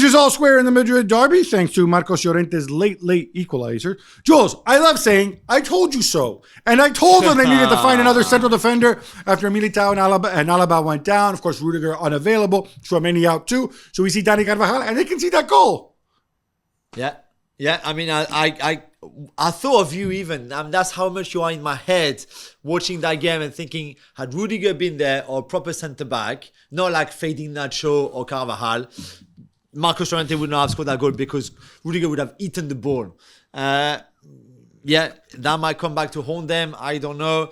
finishes all square in the Madrid derby thanks to Marcos Llorente's late equalizer. Jules, I love saying, I told you so. And I told them they needed to find another central defender after Militao and Alaba went down. Of course, Rudiger unavailable. Tchouameni out too. So we see Dani Carvajal and they can see that goal. Yeah. Yeah, I mean, I thought of you even. That's how much you are in my head watching that game and thinking, had Rudiger been there or proper centre-back, not like fading Nacho or Carvajal, Marcos Llorente would not have scored that goal because Rudiger would have eaten the ball. Yeah, that might come back to haunt them. I don't know.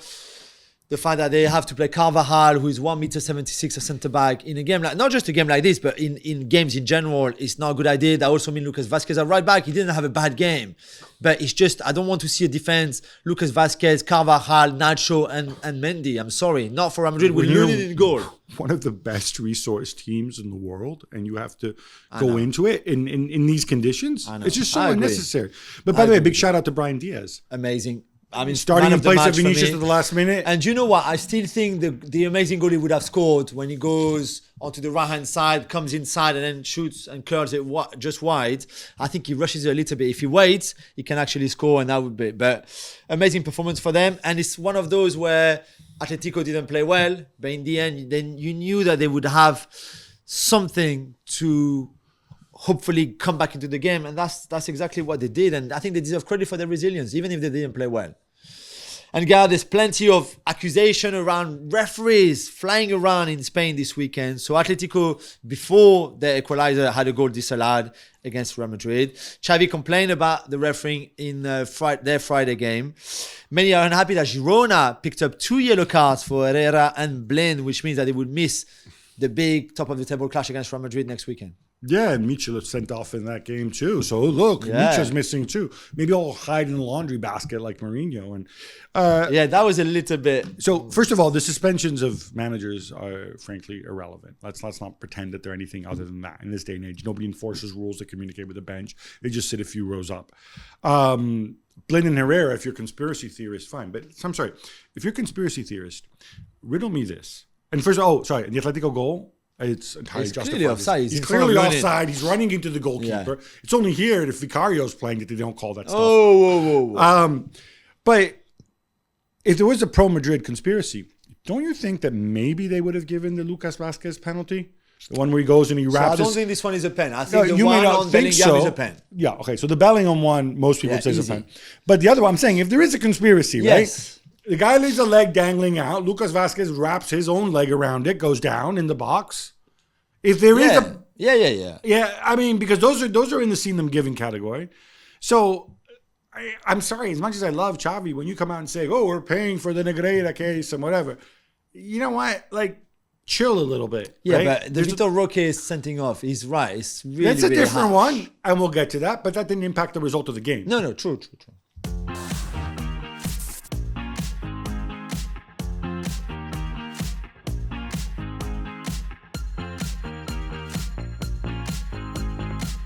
The fact that they have to play Carvajal, who is 1.76 m, a centre-back, in a game like, not just a game like this, but in games in general, it's not a good idea. That also means Lucas Vazquez at right back. He didn't have a bad game. But it's just, I don't want to see a defense, Lucas Vazquez, Carvajal, Nacho, and Mendy. I'm sorry. Not for Real Madrid. We're losing in goal. One of the best resource teams in the world, and you have to go into it in these conditions. It's just so unnecessary. But by the way, big shout out to Brahim Diaz. Amazing. I mean, starting in place of Vinicius at the last minute. And you know what? I still think the amazing goal he would have scored when he goes onto the right-hand side, comes inside and then shoots and curls it just wide. I think he rushes it a little bit. If he waits, he can actually score, and that would be. But amazing performance for them. And it's one of those where Atletico didn't play well, but in the end, then you knew that they would have something to hopefully come back into the game, and that's exactly what they did. And I think they deserve credit for their resilience, even if they didn't play well. And Gab, there's plenty of accusation around referees flying around in Spain this weekend. So Atletico, before the equalizer, had a goal disallowed against Real Madrid. Xavi complained about the refereeing in their Friday game. Many are unhappy that Girona picked up 2 yellow cards for Herrera and Blaine, which means that they would miss the big top-of-the-table clash against Real Madrid next weekend. Yeah, and Mitchell is sent off in that game too. So look, Mitchell's missing too. Maybe I'll hide in the laundry basket like Mourinho. And that was a little bit. So first of all, the suspensions of managers are frankly irrelevant. Let's not pretend that they're anything other than that. In this day and age, nobody enforces rules that communicate with the bench. They just sit a few rows up. Blaine and Herrera, if you're a conspiracy theorist, fine. But I'm sorry, if you're a conspiracy theorist, riddle me this. And first of all, in the Atletico goal, it's entirely justified. Clearly offside. He's clearly offside. He's running into the goalkeeper. Yeah. It's only here if Vicario's playing that they don't call that stuff. Whoa. But if there was a pro-Madrid conspiracy, don't you think that maybe they would have given the Lucas Vazquez penalty? The one where he goes and he wraps. So I don't think this one is a pen. I think the one on Bellingham is a pen. Yeah, okay. So the Bellingham one, most people say is a pen. But the other one, I'm saying, if there is a conspiracy, right? The guy leaves a leg dangling out. Lucas Vazquez wraps his own leg around it, goes down in the box. If there is a... Yeah, I mean, because those are in the seen them giving category. So, I'm sorry, as much as I love Xavi, when you come out and say, oh, we're paying for the Negreira case and whatever, you know what? Like, chill a little bit. Yeah, right? but the Vitor Roque is sending off. He's right. It's really, that's a really different harsh. one, and we'll get to that, but that didn't impact the result of the game. No, true.